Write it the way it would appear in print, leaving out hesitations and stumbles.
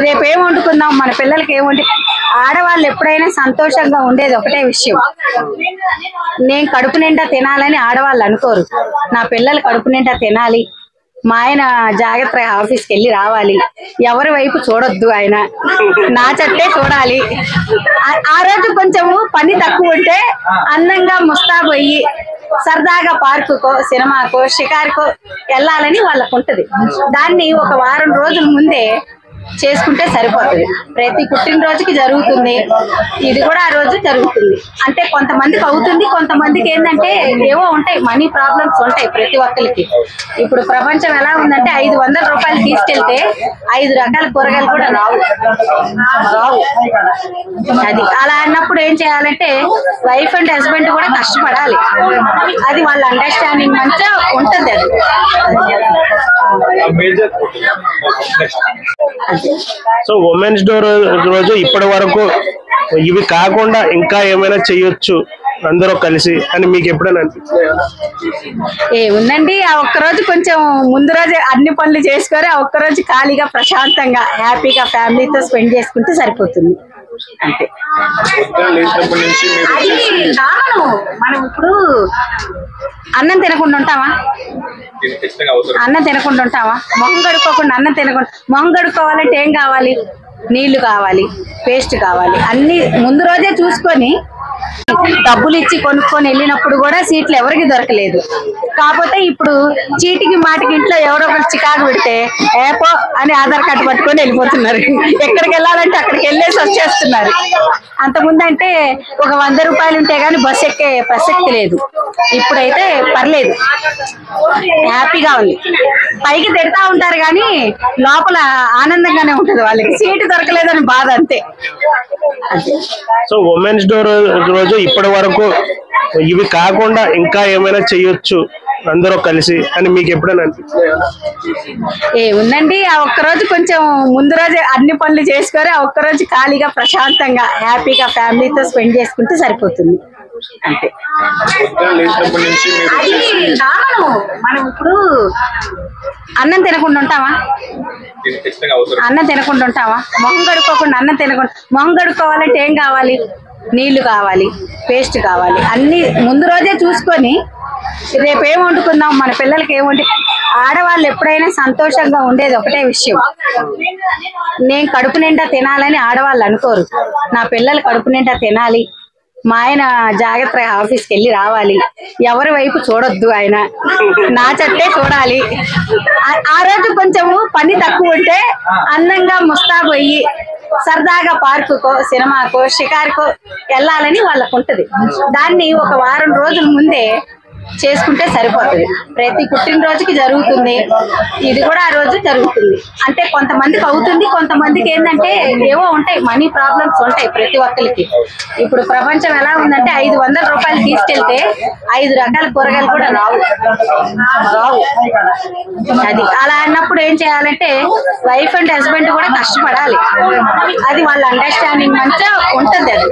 రేపు ఏం వండుకుందాం, మన పిల్లలకి ఏం వండి. ఆడవాళ్ళు ఎప్పుడైనా సంతోషంగా ఉండేది ఒకటే విషయం, నేను కడుపు నిండా తినాలని ఆడవాళ్ళు అనుకోరు. నా పిల్లలు కడుపు నిండా తినాలి, మా ఆయన జాగ్రత్తగా ఆఫీస్కి వెళ్ళి రావాలి, ఎవరి వైపు చూడొద్దు, ఆయన నా చట్టే చూడాలి. ఆ రోజు కొంచెము పని తక్కువ ఉంటే అందంగా ముస్తాబోయి సరదాగా పార్కుకో సినిమాకో షికారుకో వెళ్ళాలని వాళ్ళకు ఉంటది. దాన్ని ఒక వారం రోజుల ముందే చేసుకుంటే సరిపోతుంది. ప్రతి పుట్టినరోజుకి జరుగుతుంది, ఇది కూడా ఆ రోజు జరుగుతుంది. అంటే కొంతమందికి అవుతుంది, కొంతమందికి ఏంటంటే ఏవో ఉంటాయి, మనీ ప్రాబ్లమ్స్ ఉంటాయి ప్రతి ఒక్కరికి. ఇప్పుడు ప్రపంచం ఎలా ఉందంటే 500 రూపాయలు తీసుకెళ్తే 5 రకాల కూరగాయలు కూడా రావు. అది అలా అన్నప్పుడు ఏం చేయాలంటే వైఫ్ అండ్ హస్బెండ్ కూడా కష్టపడాలి. అది వాళ్ళ అండర్స్టాండింగ్ మంచిగా ఉంటుంది. అది సో ఉమెన్స్ డే రోజు ఇప్పటి వరకు ఇవి కాకుండా ఇంకా ఏమైనా చెయ్యొచ్చు అందరూ కలిసి అని మీకు ఎప్పుడైనా అనిపించింది? ఏముందండి, ఆ ఒక్కరోజు కొంచెం ముందు రోజు అన్ని పనులు చేసుకొని ఆ ఒక్కరోజు ఖాళీగా ప్రశాంతంగా హ్యాపీగా ఫ్యామిలీతో స్పెండ్ చేసుకుంటే సరిపోతుంది. అంతే. అది మనం ఇప్పుడు అన్నం తినకుండా ఉంటావా? అన్నం తినకుండా ఉంటావా? మొహం కడుక్కోకుండా అన్నం తినకుండా. మొహం కడుక్కోవాలంటే ఏం కావాలి? నీళ్లు కావాలి, పేస్ట్ కావాలి, అన్ని ముందు రోజే చూసుకొని డబ్బులు ఇచ్చి కొనుక్కొని వెళ్ళినప్పుడు కూడా సీట్లు ఎవరికి దొరకలేదు. కాకపోతే ఇప్పుడు చీటికి మాటికి ఇంట్లో ఎవరో ఒకరు చికాకు పెడితే ఏపో అని ఆధార్ కార్డు పట్టుకొని వెళ్ళిపోతున్నారు. ఎక్కడికి వెళ్ళాలంటే అక్కడికి వెళ్ళేసి వచ్చేస్తున్నారు. అంతకుముందు అంటే ఒక 100 రూపాయలు ఉంటే గానీ బస్సు ఎక్కే ప్రసక్తి లేదు. ఇప్పుడైతే పర్లేదు, హ్యాపీగా ఉంది. పైకి తిడతా ఉంటారు కానీ లోపల ఆనందంగానే ఉంటుంది వాళ్ళకి. సీటు దొరకలేదని బాధ, అంతే. సో ఉమెన్స్ డే రోజు ఇప్పటి వరకు ఇవి కాకుండా ఇంకా ఏమైనా చెయ్యొచ్చు అందరూ కలిసి అని మీకు ఎప్పుడైనా అనిపించింది? ఏముందండి, ఆ ఒక్కరోజు కొంచెం ముందు రోజు అన్ని పనులు చేసుకొని ఆ ఒక్కరోజు ఖాళీగా ప్రశాంతంగా హ్యాపీగా ఫ్యామిలీతో స్పెండ్ చేసుకుంటే సరిపోతుంది. అంతే. అది మనం ఇప్పుడు అన్నం తినకుండా ఉంటావా? అన్నం తినకుండా ఉంటావా? మొహం కడుక్కోకుండా అన్నం తినకుండా. మొహం కడుక్కోవాలంటే ఏం కావాలి? నీళ్లు కావాలి, పేస్ట్ కావాలి, అన్ని ముందు రోజే చూసుకొని రేపు ఏం వండుకుందాం, మన పిల్లలకి ఏం వండి. ఆడవాళ్ళు ఎప్పుడైనా సంతోషంగా ఉండేది ఒకటే విషయం, నేను కడుపు నిండా తినాలని ఆడవాళ్ళు అనుకోరు. నా పిల్లలు కడుపు నిండా తినాలి, మా ఆయన జాగ్రత్తగా ఆఫీస్కి వెళ్ళి రావాలి, ఎవరి వైపు చూడొద్దు, ఆయన నా చట్టే చూడాలి. ఆ రోజు కొంచెము పని తక్కువ ఉంటే అందంగా ముస్తాబోయి సరదాగా పార్కుకో సినిమాకో షికారుకో వెళ్ళాలని వాళ్ళకు ఉంటది. దాన్ని ఒక వారం రోజుల ముందే చేసుకుంటే సరిపోతుంది. ప్రతి పుట్టినరోజుకి జరుగుతుంది, ఇది కూడా ఆ రోజు జరుగుతుంది. అంటే కొంతమందికి అవుతుంది, కొంతమందికి ఏంటంటే ఏవో ఉంటాయి, మనీ ప్రాబ్లమ్స్ ఉంటాయి ప్రతి ఒక్కరికి. ఇప్పుడు ప్రపంచం ఎలా ఉందంటే 500 రూపాయలు తీసుకెళ్తే 5 రకాల కూరగాయలు కూడా రావు. అది అలా అన్నప్పుడు ఏం చేయాలంటే వైఫ్ అండ్ హస్బెండ్ కూడా కష్టపడాలి. అది వాళ్ళ అండర్స్టాండింగ్ మంచిగా ఉంటుంది. అది